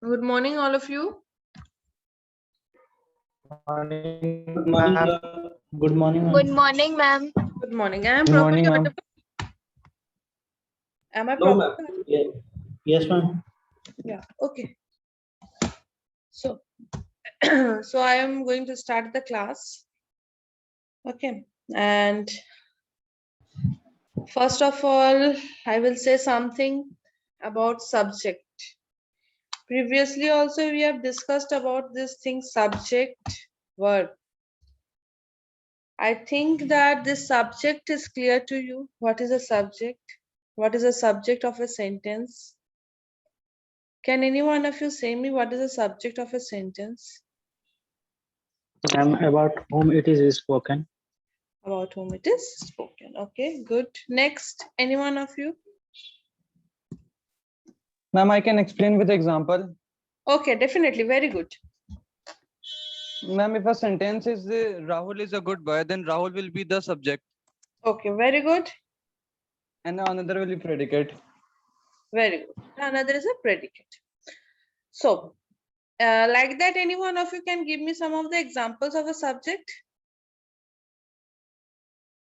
Good morning, all of you. Good morning, ma'am. Good morning, ma'am. Good morning, ma'am. Good morning. Am I Good morning, properly ma'am. audible? Am I No, properly ma'am. audible? Yes, ma'am. Yeah. Okay. So, so I am going to start the class. Okay. And first of all, I will say something about subject. Previously, also we have discussed about this thing subject verb. I think that this subject is clear to you. What is a subject? What is the subject of a sentence? Can any one of you say me what is the subject of a sentence? Ma'am, about whom it is spoken. About whom it is spoken. Okay, good. Next, any one of you? Ma'am, I can explain with example. Okay, definitely. Very good. Ma'am, if a sentence is Rahul is a good boy, then Rahul will be the subject Okay, very good. and another will be predicate. Very good. Another is a predicate. So, like that, any one of you can give me some of the examples of a subject?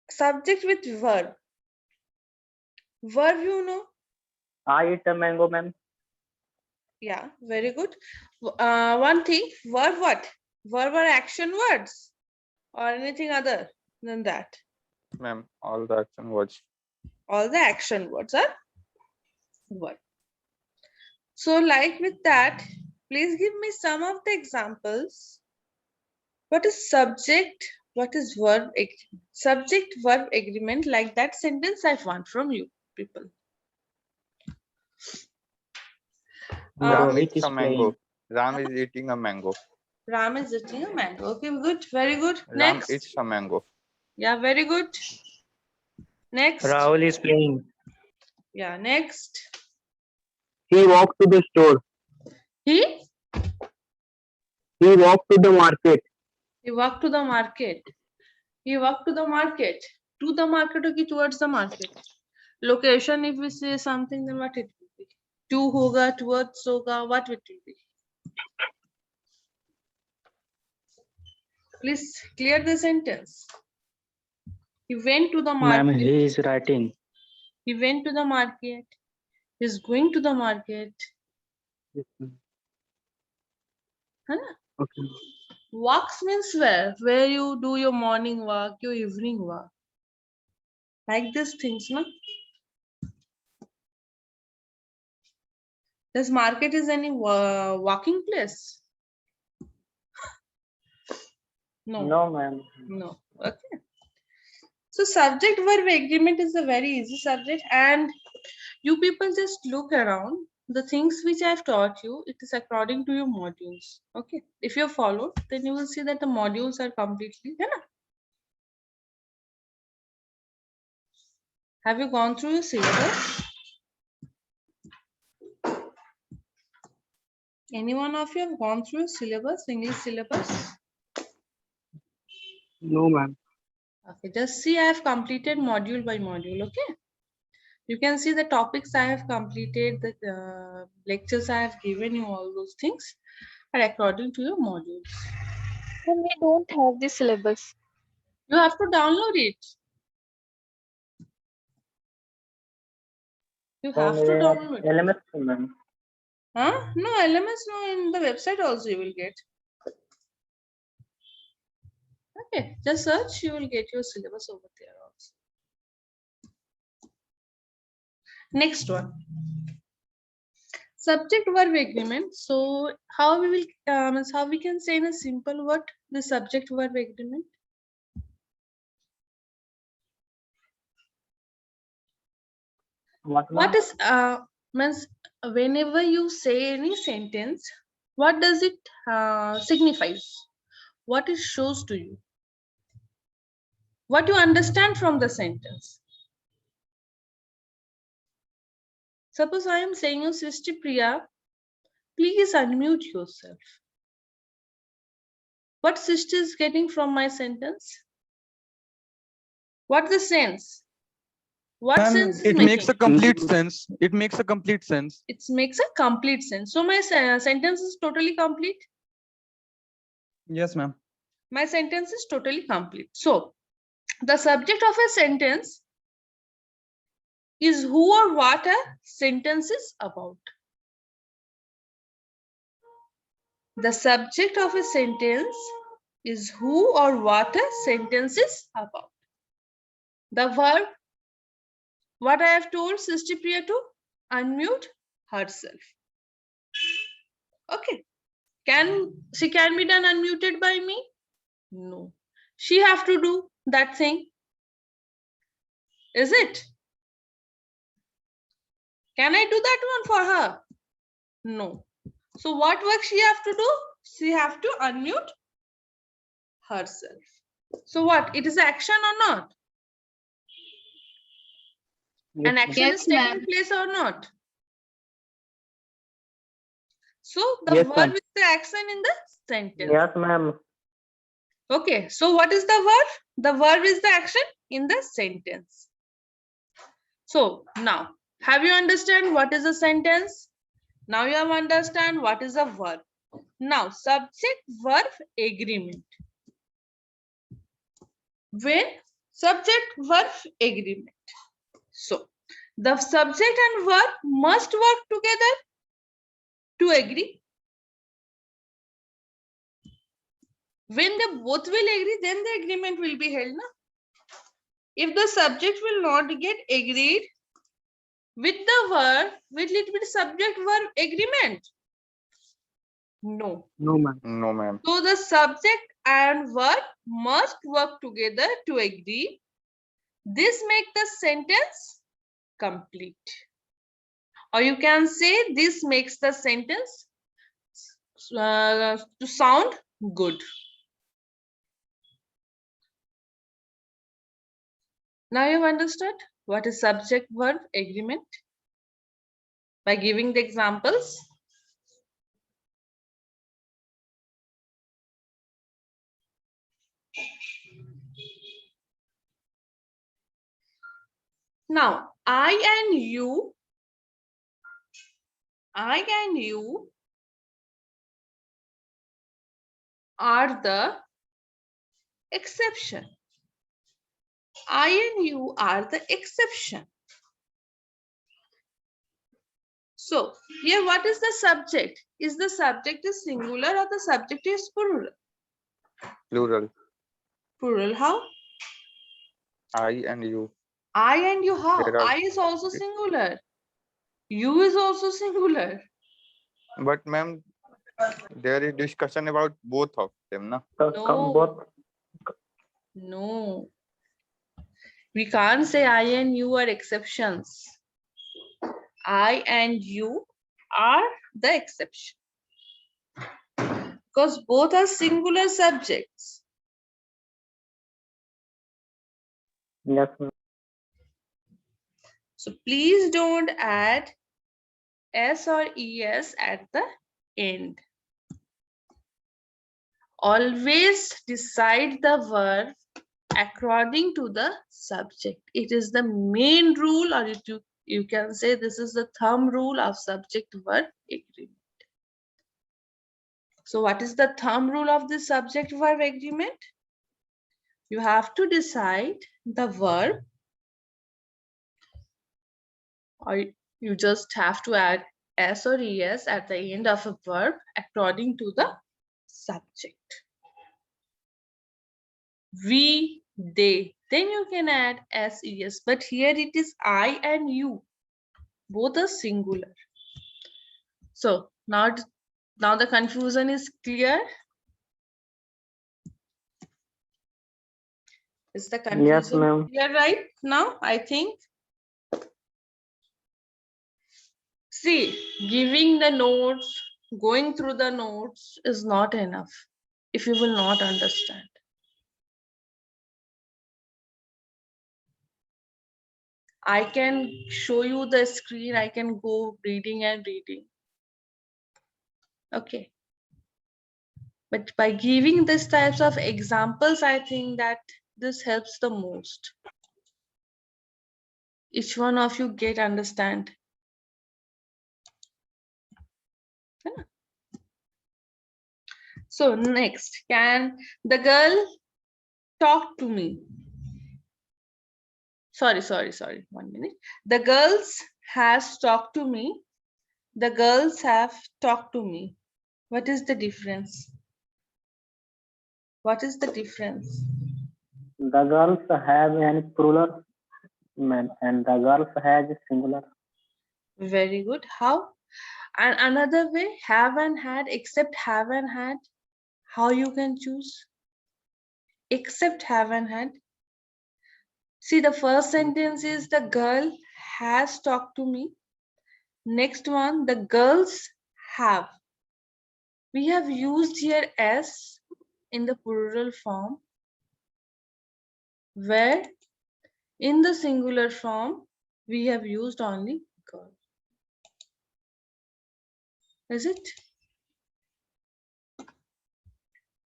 Subject with verb. Verb, you know? I eat a mango, ma'am. Yeah, very good. One thing, verb what? Verb are action words or anything other than that? Ma'am, all the action words. All the action words are verb. So like with that, please give me some of the examples. What is subject? What is verb? Subject verb agreement, like that sentence I want from you people. Ram Rohit eats is a mango. playing. Ram is eating a mango. Ram is eating a mango. Okay, good. Very good. Ram Next. eats a mango. Yeah, very good. Next. Rahul is playing. Yeah, next. He walked to the store. He Walked to the market. He walked to the market. He walked to the market. To the market or towards the market? Location, if we say something, then what it will be? To hoga, towards hoga, what it will be? Please clear the sentence. He went to the Ma'am, market. he is writing. He went to the market. He's going to the market. Huh? Okay. Walks means where you do your morning walk, your evening walk. Like these things, no? This market is any walking place? No. No, ma'am. No. Okay. So subject verb agreement is a very easy subject, and you people just look around. The things which I've taught you, it is according to your modules. Okay. If you followed, then you will see that the modules are completely. Yeah. Have you gone through your syllabus? Any one of you have gone through syllabus, English syllabus? No, ma'am. Okay, just see I have completed module by module, okay? You can see the topics I have completed, the lectures I have given you, all those things are according to your modules. Then we don't have the syllabus. You have to download it. You have to download it. LMS, ma'am. Huh? No, LMS, no, in the website also you will get. Okay, just search, you will get your syllabus over there also. Next one. Subject verb agreement. So how we will how we can say in a simple word the subject verb agreement? What is means whenever you say any sentence, what does it signifies? What it shows to you? What you understand from the sentence? Suppose I am saying you, Srishti Priya, please unmute yourself. What Srishti is getting from my sentence? What's the sense? What Ma'am, sense is it makes a making? complete sense. It makes a complete sense. It makes a complete sense. So my sentence is totally complete. Yes, ma'am. My sentence is totally complete. So the subject of a sentence is who or what a sentence is about. The subject of a sentence is who or what a sentence is about. The verb, what I have told Sister Priya to unmute herself. Okay. She can be done unmuted by me? No. She have to do that thing. Is it? Can I do that one for her? No. So what work she have to do? She have to unmute herself. So what? It is action or not? An Yes, action Yes, is taking ma'am. place or not? So the Yes, verb ma'am. is the action in the sentence. Yes, ma'am. Okay. So what is the verb? The verb is the action in the sentence. So now, have you understand what is a sentence? Now you have understand what is a verb. Now, subject verb agreement. When subject verb agreement. So the subject and verb must work together to agree. When they both will agree, then the agreement will be held. Na? If the subject will not get agreed with the verb, will it be subject verb agreement? No. No, ma'am. No, ma'am. So the subject and verb must work together to agree. This makes the sentence complete. Or you can say this makes the sentence to sound good. Now you've understood what is subject verb agreement by giving the examples. Now I and you are the exception. I and you are the exception. So here what is the subject? Is the subject is singular or the subject is plural? Plural. Plural how? I and you. I and you how? There are- I is also singular. You is also singular. But ma'am, there is discussion about both of them, na? No. Both. No. We can't say I and you are exceptions. I and you are the exception. Because both are singular subjects. Yes, ma'am. So please don't add S or ES at the end. Always decide the verb according to the subject. It is the main rule, or you can say this is the thumb rule of subject verb agreement. So what is the thumb rule of the subject verb agreement? You have to decide the verb, or you just have to add S or ES at the end of a verb according to the subject. We, they, then you can add S, ES, but here it is I and you, both are singular. So now the confusion is clear. Is the confusion Yes, ma'am. clear right now? I think. See, giving the notes, going through the notes is not enough if you will not understand. I can show you the screen, I can go reading and reading. Okay. But by giving these types of examples, I think that this helps the most. Each one of you get understand. Yeah. So next, can the girl talk to me? Sorry. 1 minute. The girls has talked to me. The girls have talked to me. What is the difference? What is the difference? The girls have an plural, ma'am, and the girls has singular. Very good. How? And another way, have and had, except have and had. How you can choose? Except have and had. See, the first sentence is the girl has talked to me. Next one, the girls have. We have used here S in the plural form, where in the singular form, we have used only girl. Is it?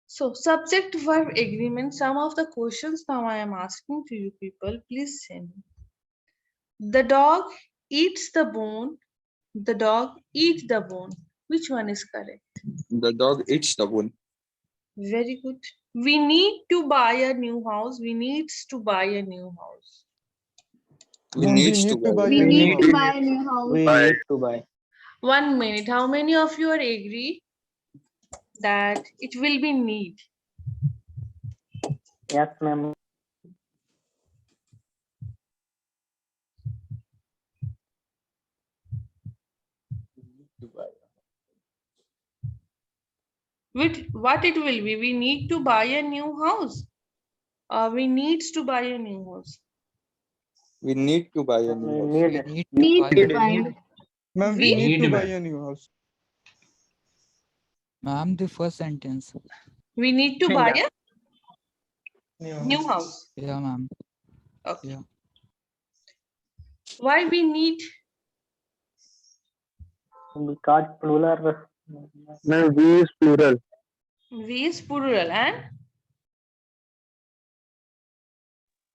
So, subject verb agreement, some of the questions now I am asking to you people, please send me. The dog eats the bone. The dog eats the bone. Which one is correct? The dog eats the bone. Very good. We need to buy a new house. We needs to buy a new house. We Ma'am, needs to buy. We We need need to to buy a new house. We need to buy. 1 minute. How many of you are agree that it will be need? Yes, ma'am. With what it will be? We need to buy a new house. We needs to buy a new house. We need to buy a We new house. need. Need to buy. Ma'am, We we need to need buy to a new house. Ma'am, the first sentence. We need to buy Yeah. a new house. Yeah, ma'am. Okay. Yeah. Why we need? Because plural. No, we is plural. We is plural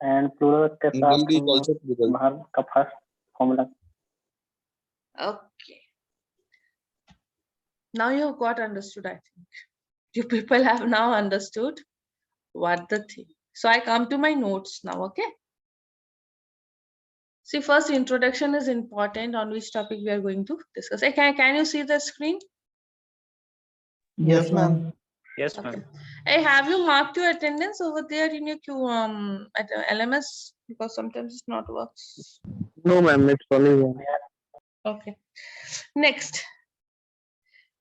And plural के साथ Need is also plural. verb का first form लग. okay. Now you have got understood, I think. You people have now understood what the thing. So I come to my notes now, okay? See, first introduction is important on which topic we are going to discuss. Hey, can you see the screen? Yes, ma'am. Yes, Okay. Hey, have you marked your attendance over there in your at LMS? Because sometimes it's not works. No, ma'am, it's only one. Okay. Next,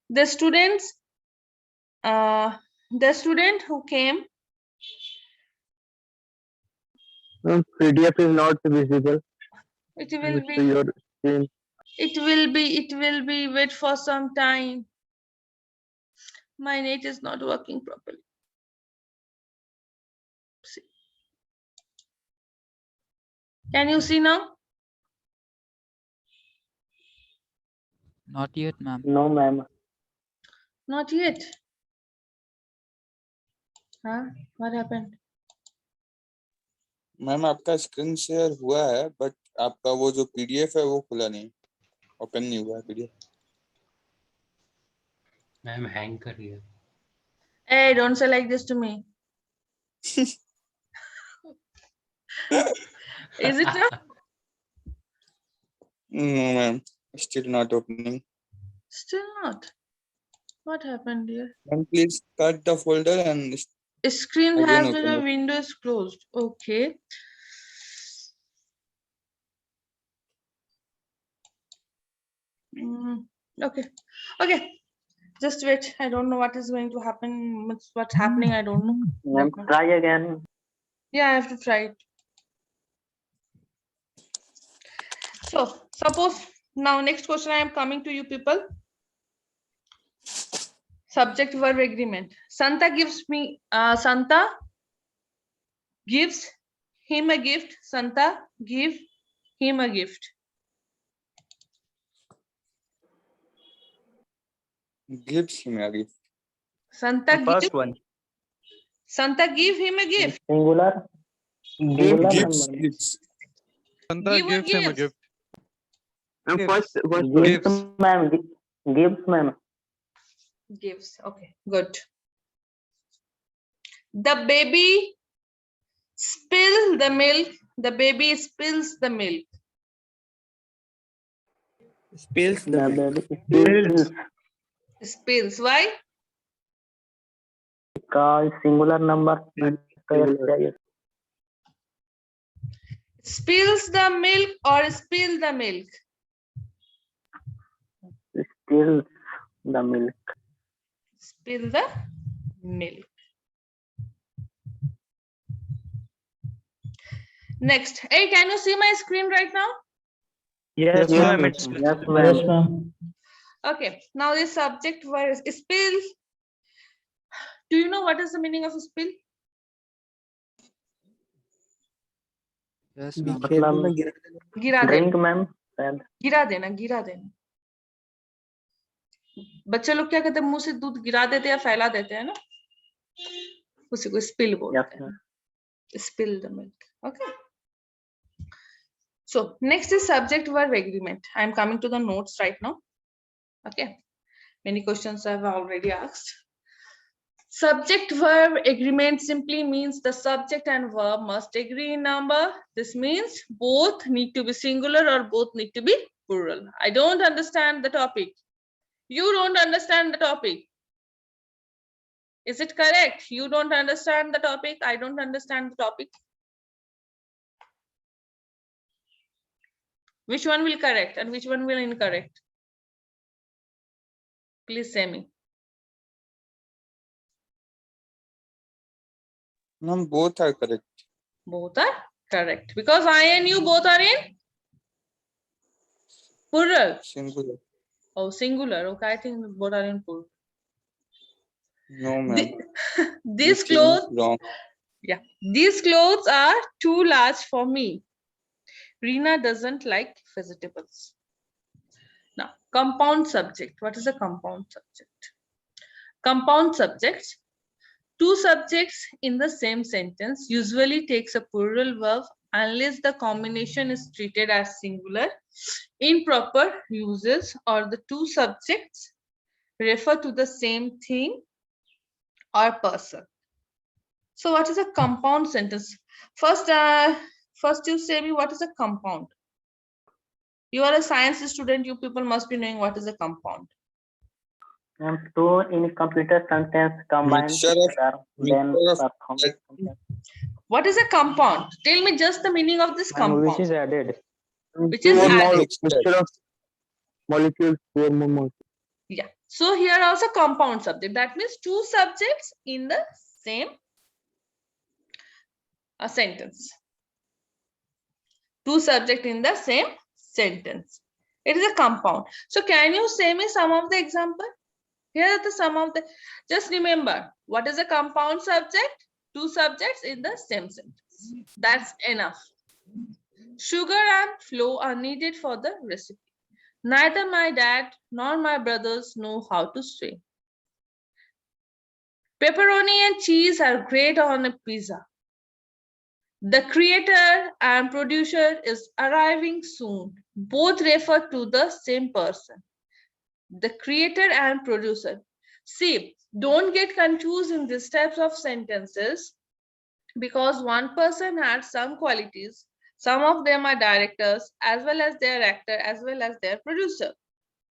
the student who came, No, PDF is not visible. it will It's be, your screen. it will be, wait for some time. My net is not working properly. See. Can you see now? Not yet, ma'am. No, ma'am. Not yet. Huh? What happened? Ma'am आपका screen share हुआ है but आपका वो जो PDF है वो खुला नहीं, ओपन नहीं हुआ है पीडीएफ. मैम हैंग कर रही है. Hey, don't say like this to me. Is it not? No, ma'am, still not opening. Still not. What happened here? Ma'am, please cut the folder and Screen Again has open the it. window is closed. Okay. Okay. Okay. Just wait. I don't know what is going to happen. What's happening? I don't know. Ma'am, try again. Yeah, I have to try it. So suppose now next question I am coming to you people. Subject verb agreement. Santa gives me Santa gives him a gift. Santa give him a gift. gives him a gift. Santa First give one. Santa give him a gift. Singular. Singular Gives number. gifts. Santa Give or gives him a gives? gift. And Gives. first Gives, Gives. ma'am. Gives, ma'am. Gives. Okay, good. The baby spill the milk. The baby spills the milk. Spills the The milk. baby spills Spills. Why? because singular number. singular. Spills the milk or spill the milk? Spills the milk. Spill the milk. Next. Hey, can you see my screen right now? Yes, Yes, ma'am. ma'am. It's Yes, ma'am. Okay. Now the subject word is spill. Do you know what is the meaning of spill? Yes, ma'am. खेल में मतलब गिरा देना। गिरा drink, देना. ma'am. शायद गिरा देना. गिरा देना. बच्चे लोग क्या कहते हैं, मुंह से दूध गिरा देते हैं या फैला देते हैं ना, उसी को स्पिल Yes, बोलते हैं. ma'am. Spill the milk. Okay. So next is subject verb agreement. I am coming to the notes right now. Okay. Many questions I have already asked. Subject verb agreement simply means the subject and verb must agree in number. This means both need to be singular or both need to be plural. I don't understand the topic. You don't understand the topic. Is it correct? You don't understand the topic. I don't understand the topic. Which one will correct and which one will incorrect? Please say me. Ma'am, both are correct. Both are correct because I and you both are in plural. Singular. Oh, singular. Okay, I think both are in plural. No, ma'am. These This thing is clothes, wrong. yeah, these clothes are too large for me. Reena doesn't like vegetables. Now, compound subject. What is a compound subject? Compound subjects. Two subjects in the same sentence usually takes a plural verb unless the combination is treated as singular in proper uses or the two subjects refer to the same thing or person. So what is a compound sentence? First you say me what is a compound. You are a science student, you people must be knowing what is a compound. And two in computer sentence combined Mixture of- together, then mixture of perform. What is a compound? Tell me just the meaning of this Ma'am, which compound. is added. Which is Four added. mixture of molecules, four more molecules. Yeah. So here also compound subject. That means two subjects in the same sentence. Two subjects in the same sentence. It is a compound. So can you say me some of the example? Here are the some of the. Just remember what is a compound subject? Two subjects in the same sentence. That's enough. Sugar and flour are needed for the recipe. Neither my dad nor my brothers know how to swim. Pepperoni and cheese are great on a pizza. The creator and producer is arriving soon. Both refer to the same person. The creator and producer. See, don't get confused in these types of sentences because one person has some qualities. Some of them are directors as well as their actor as well as their producer.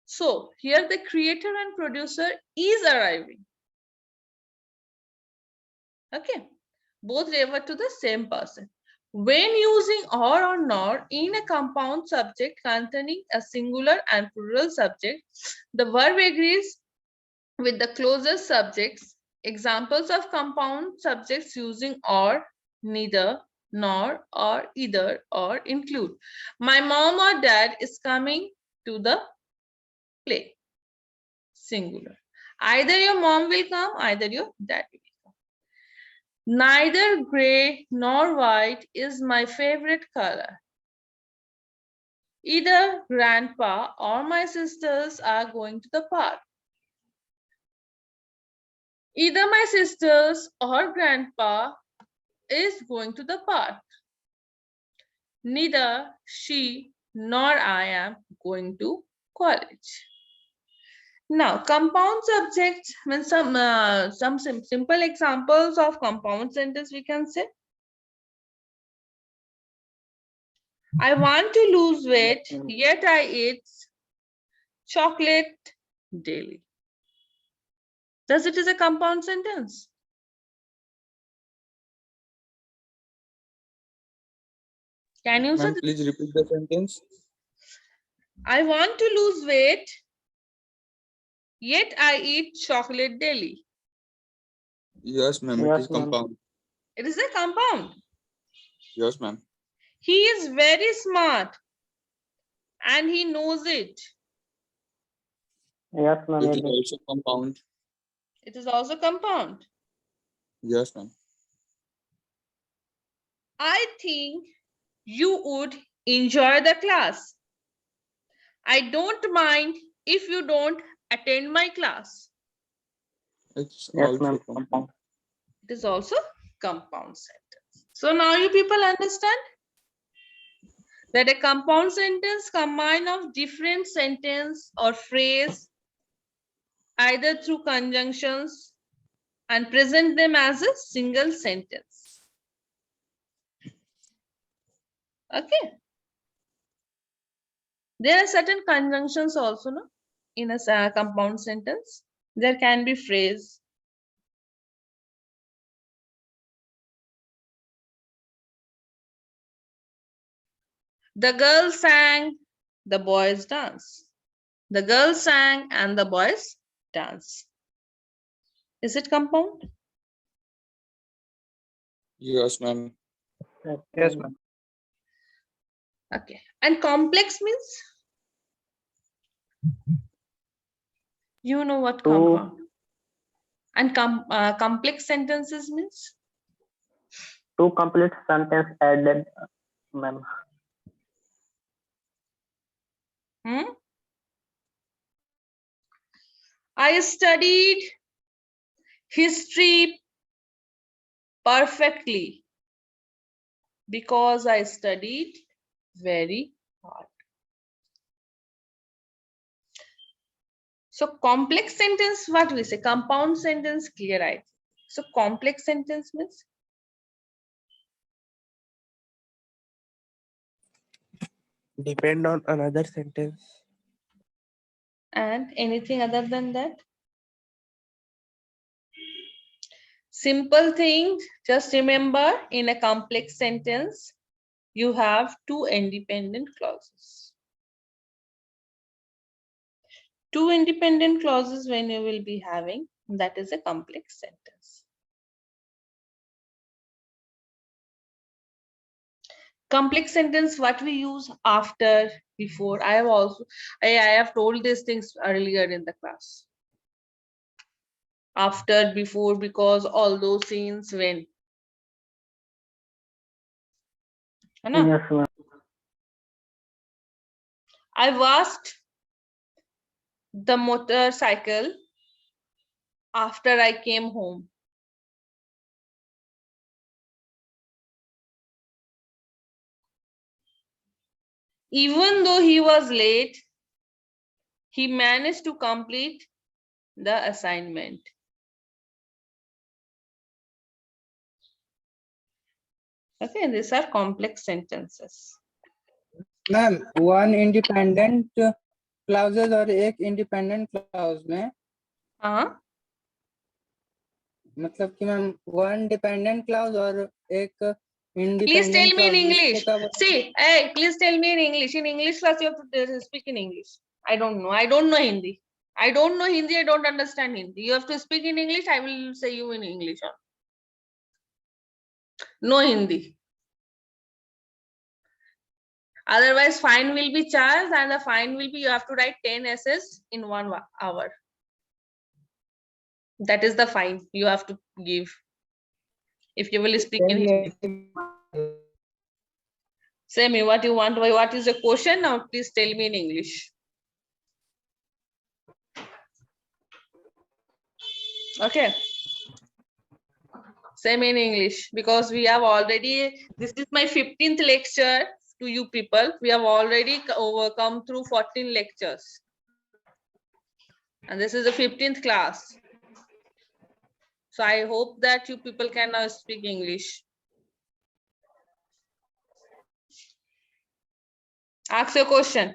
So here the creator and producer is arriving. Okay, both refer to the same person. When using or not in a compound subject containing a singular and plural subject, the verb agrees with the closest subjects. Examples of compound subjects using or, neither, nor, or either, or include. My mom or dad is coming to the play. Singular. Either your mom will come, either your dad will come. Neither gray nor white is my favorite color. Either grandpa or my sisters are going to the park. Either my sisters or grandpa is going to the park. neither she nor I am going to college. Now, compound subjects, when some simple examples of compound sentence we can say. I want to lose weight, yet I eat chocolate daily. Thus, it is a compound sentence. Can you say? Ma'am, please repeat the sentence. I want to lose weight, yet I eat chocolate daily. Yes, ma'am. It Yes, is ma'am. compound. It is a compound. Yes, ma'am. He is very smart and he knows it. Yes, ma'am. It It is is. also compound. It is also compound. Yes, ma'am. I think you would enjoy the class. I don't mind if you don't attend my class. It's Yes, also ma'am. compound. Compound. It is also compound sentence. So now you people understand that a compound sentence combined of different sentence or phrase either through conjunctions and present them as a single sentence. Okay. There are certain conjunctions also, no, in a compound sentence. There can be phrase. The girl sang, the boys dance. The girl sang and the boys dance. Is it compound? Yes, ma'am. Yes, ma'am. Okay. And complex means? You know what Two. compound? And complex sentences means? Two complete sentence added, ma'am. Hmm? I studied history perfectly because I studied very hard. So complex sentence, what we say? Compound sentence, clear, right? So complex sentence means? Depend on another sentence. And anything other than that? Simple thing, just remember in a complex sentence, you have two independent clauses. Two independent clauses when you will be having, that is a complex sentence. Complex sentence, what we use after, before. I have told these things earlier in the class. After, before, because, all those scenes, when. Hai na? Yes, ma'am. I washed the motorcycle after I came home. Even though he was late, he managed to complete the assignment. Okay, these are complex sentences. Ma'am one independent clauses और एक independent clause में हाँ, मतलब कि ma'am one dependent clause और एक please tell independent me in clause English. इसको क्या See, hey, please tell me in English. In English class, you have to speak in English. I don't know. I don't know Hindi. I don't know Hindi. I don't understand Hindi. You have to speak in English. I will say you in English. No Hindi. Otherwise, fine will be charged, and the fine will be you have to write 10 essays in 1 hour. That is the fine you have to give if you will speak in Hindi. Say me what you want. What is the question now? Please tell me in English. Okay. Say me in English because we have already. This is my 15th lecture. to you people. We have already overcome through 14 lectures. And this is the 15th class. So I hope that you people can now speak English. Ask your question.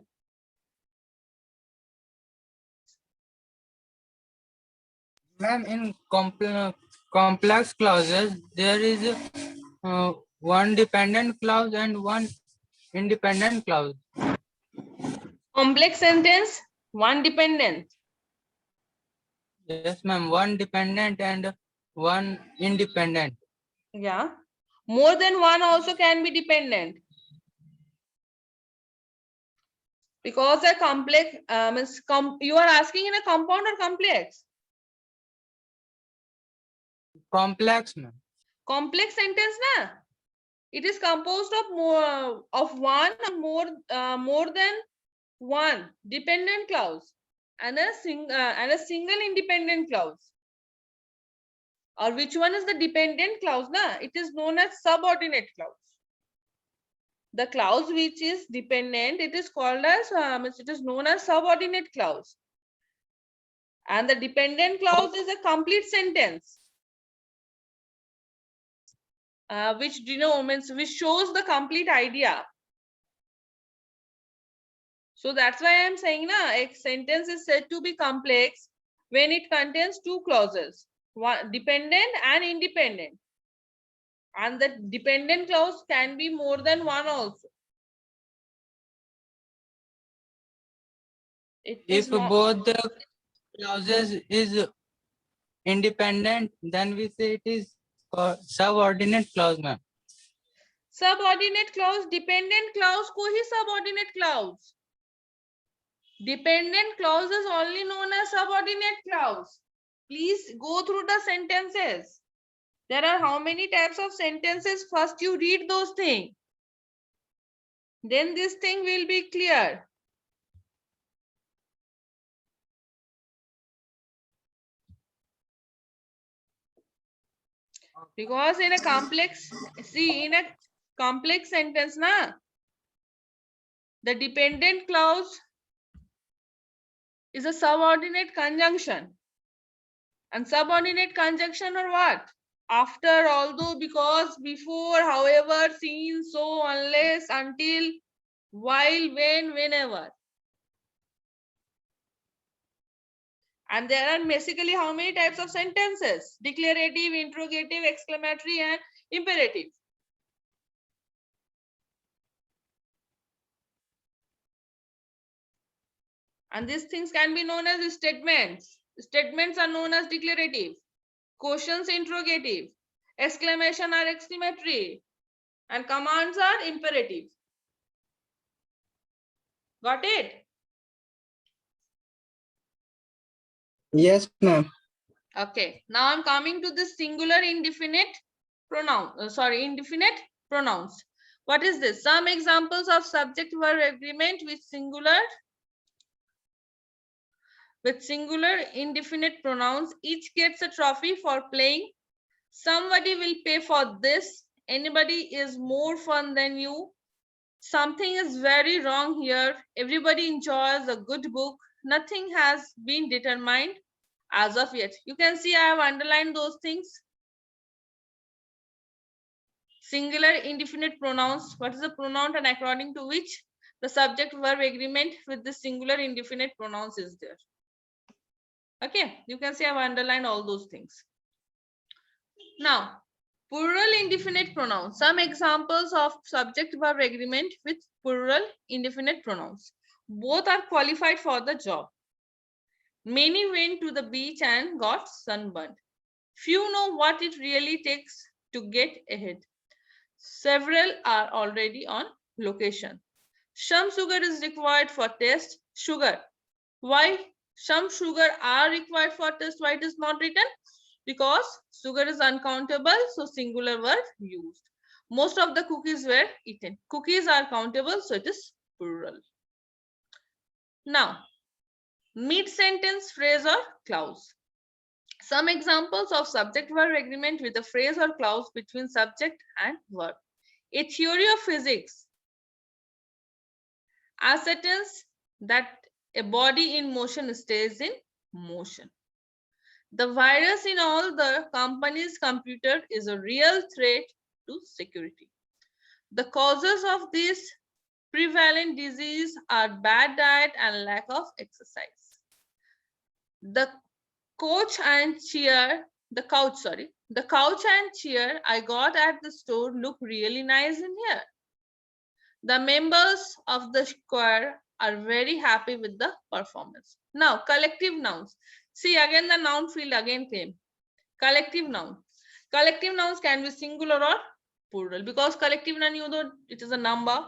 Ma'am, in complex clauses, there is one dependent clause and one independent clause. Complex sentence, one dependent. Yes, ma'am. One dependent and one independent. Yeah. More than one also can be dependent. Because a complex means you are asking in a compound or complex? Complex, ma'am. Complex sentence, na? It is composed of more of one or more than one dependent clause and a single independent clause. Or which one is the dependent clause? Na? It is known as subordinate clause. The clause which is dependent, it is called as it is known as subordinate clause. And the dependent clause is a complete sentence, which denotes, which shows the complete idea. So that's why I'm saying na, a sentence is said to be complex when it contains two clauses, one dependent and independent. And the dependent clause can be more than one also. It is If not, both the clauses is independent, then we say it is subordinate clause, ma'am. subordinate clause, dependent clause ko hi subordinate clause. Dependent clause is only known as subordinate clause. Please go through the sentences. There are how many types of sentences? First you read those things. Then this thing will be clear. Because in a complex, see, in a complex sentence, na, the dependent clause is a subordinate conjunction. And subordinate conjunction or what? After, although, because, before, however, since, so, unless, until, while, when, whenever. And there are basically how many types of sentences? Declarative, interrogative, exclamatory, and imperative. And these things can be known as statements. Statements are known as declarative. Questions interrogative. Exclamation are exclamatory. And commands are imperative. Got it? Yes, ma'am. Okay. Now I'm coming to the singular indefinite pronoun. Indefinite pronouns. What is this? Some examples of subject verb agreement with singular indefinite pronouns. Each gets a trophy for playing. Somebody will pay for this. Anybody is more fun than you. Something is very wrong here. Everybody enjoys a good book. Nothing has been determined as of yet. You can see I have underlined those things. Singular indefinite pronouns. What is the pronoun and according to which the subject verb agreement with the singular indefinite pronouns is there. Okay, you can see I've underlined all those things. Now, plural indefinite pronouns. Some examples of subject verb agreement with plural indefinite pronouns. Both are qualified for the job. Many went to the beach and got sunburned. Few know what it really takes to get ahead. Several are already on location. Some sugar is required for test. Sugar. Why? Some sugar are required for test. Why it is not written? Because sugar is uncountable, so singular verb used. Most of the cookies were eaten. Cookies are countable, so it is plural. Now, mid-sentence phrase or clause. Some examples of subject-verb agreement with a phrase or clause between subject and verb. A theory of physics Ascertains that a body in motion stays in motion. The virus in all the company's computer is a real threat to security. The causes of this prevalent disease are bad diet and lack of exercise. The couch and chair I got at the store look really nice in here. The members of the choir are very happy with the performance. Now, collective nouns. See, again the noun field again came. Collective noun. Collective nouns can be singular or plural, because collective noun, you know, it is a number.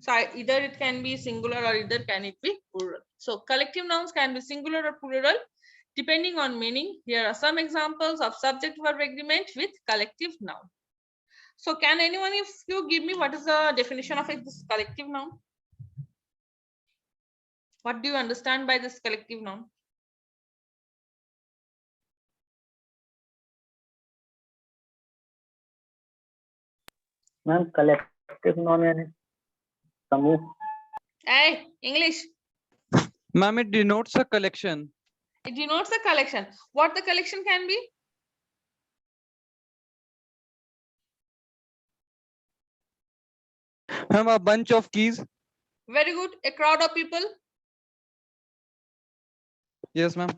So either it can be singular or either can it be plural. So collective nouns can be singular or plural depending on meaning. Here are some examples of subject verb agreement with collective noun. So can anyone of you give me what is the definition of this collective noun? What do you understand by this collective noun? Ma'am, collective noun यानी समूह. Hey, English. Ma'am, it denotes a collection. It denotes a collection. What the collection can be? Ma'am, a bunch of keys. Very good. A crowd of people. Yes, ma'am.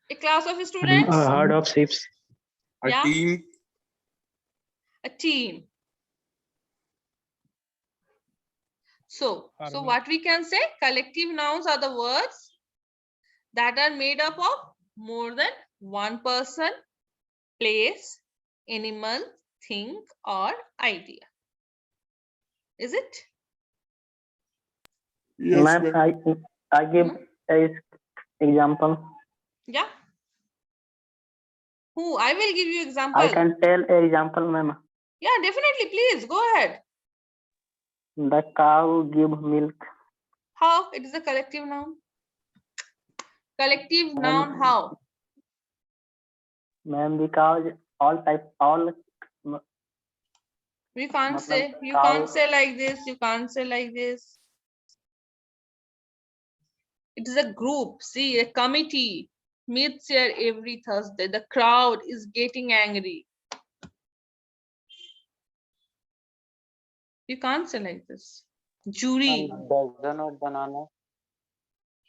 A class of students. A herd of sheep. A Yeah. team. A team. So Army. what we can say, collective nouns are the words that are made up of more than one person, place, animal, thing, or idea. Is it? Yes, Ma'am, ma'am. I give a example. Yeah. Who? I will give you example. I can tell an example, ma'am. Yeah, definitely. Please go ahead. The cow give milk. How? It is a collective noun. Collective noun. How? Ma'am, because all. We can't Matlab say. You cow- can't say like this. You can't say like this. It is a group. See, a committee meets here every Thursday. The crowd is getting angry. You can't say like this. Jury. Dozen of banana.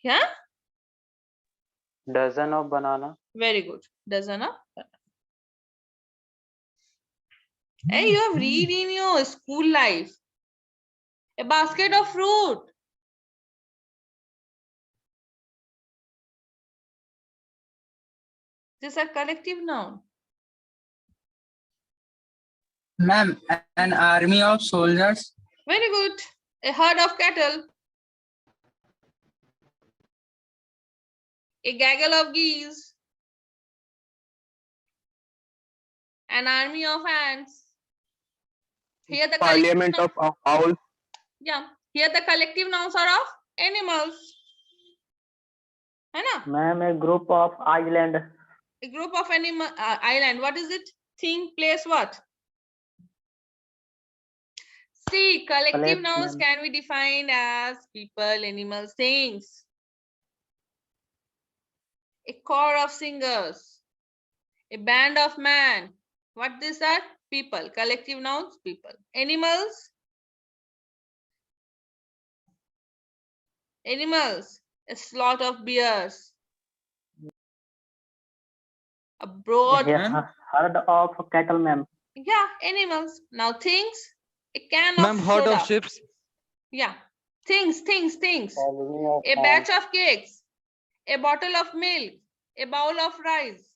Yeah. Dozen of banana. Very good. Dozen of banana. Hey, you have read in your school life. A basket of fruit. These are collective noun. Ma'am, an army of soldiers. Very good. A herd of cattle. A gaggle of geese. An army of ants. Here the Parliament collective of owls. yeah. Here the collective nouns are of animals. है ना? Ma'am, a group of island. A group of animal island. What is it? Thing, place, what? See, collective Place, nouns ma'am. can be defined as people, animals, things. A choir of singers. A band of men. What these are? People. Collective nouns, people. Animals. Animals. A slot of bears. A broad. A herd of cattle, ma'am. Yeah, animals. Now things. A can of Ma'am, herd soda. of ships. Yeah, things. Colony of A ants. batch of cakes. A bottle of milk. A bowl of rice.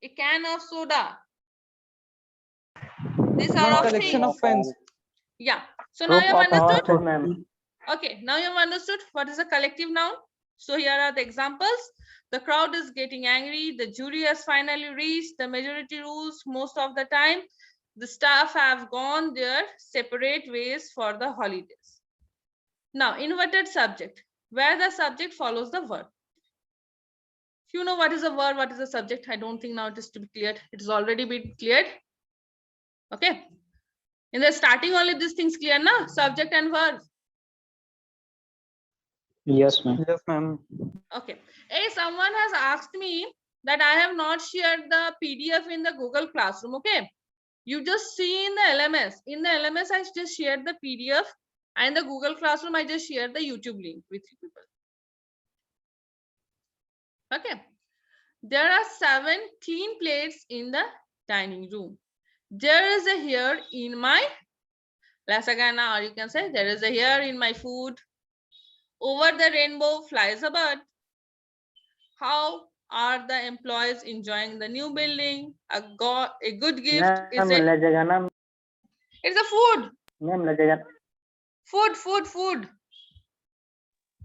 A can of soda. These are Ma'am, all collection things. of pens. Yeah. So now Group you have of understood. horses, ma'am. Okay, now you have understood what is a collective noun. So here are the examples. The crowd is getting angry. The jury has finally reached. The majority rules most of the time. The staff have gone their separate ways for the holidays. Now, inverted subject, where the subject follows the verb. You know what is a verb, what is the subject? I don't think now it is to be cleared. It has already been cleared. Okay. In the starting only these things clear, na? Subject and verb. Yes, ma'am. Yes, ma'am. Okay. Hey, someone has asked me that I have not shared the PDF in the Google Classroom. Okay. You just see in the LMS. In the LMS, I just shared the PDF, and the Google Classroom, I just shared the YouTube link with you people. Okay. There are 7 clean plates in the dining room. There is a hair in my lasagna, or you can say there is a hair in my food. Over the rainbow flies a bird. How are the employees enjoying the new building? A good gift, is Ma'am, it? lasagna. It's a food. Ma'am, lasagna. Food.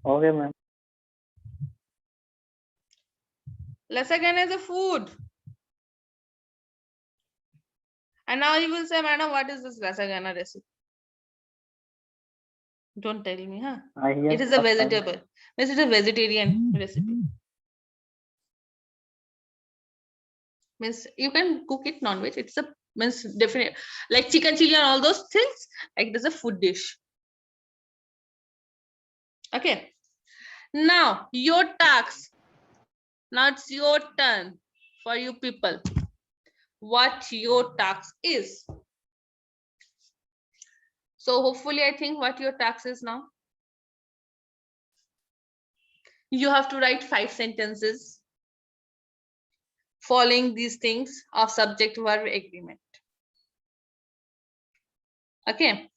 Okay, ma'am. Lasagna is a food. And now you will say, madam, what is this lasagna recipe? Don't tell me, huh? I hear It is a first time. vegetable. This is a vegetarian recipe. Means you can cook it non-veg. It's a means definite like chicken chili and all those things. Like it is a food dish. Okay. Now your task. Now it's your turn for you people. What your task is. So hopefully I think what your task is now. You have to write 5 sentences following these things of subject verb agreement. Okay.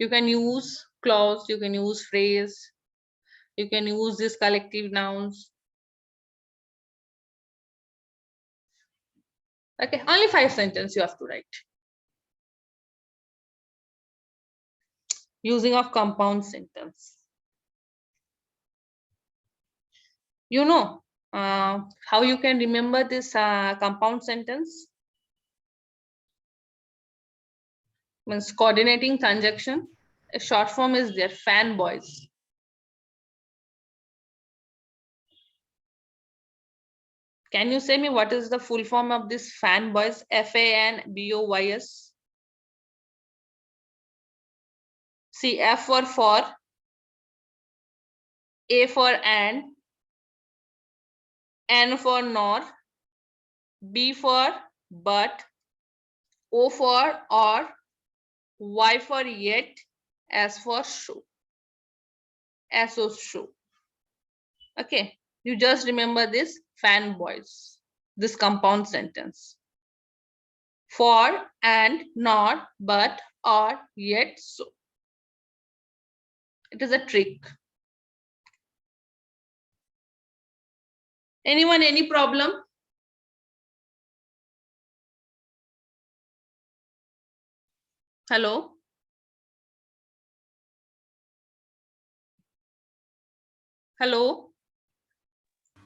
You can use clause, you can use phrase, you can use these collective nouns. Okay, only 5 sentences you have to write. Using of compound sentence. You know how you can remember this compound sentence? Means coordinating conjunction. A short form is there, fanboys. Can you say me what is the full form of this fanboys? FANBOYS. See, F for, A for and, N for nor, B for but, O for or, Y for yet, S for show. SO show. Okay, you just remember this fanboys, this compound sentence. For and not, but, or, yet, so. It is a trick. Anyone, any problem? Hello? Hello?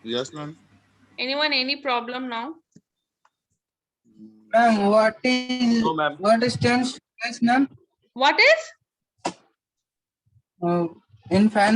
Yes, ma'am. Anyone, any problem now? Ma'am, what is No, ma'am. what is tense? Yes, ma'am. What is? In fan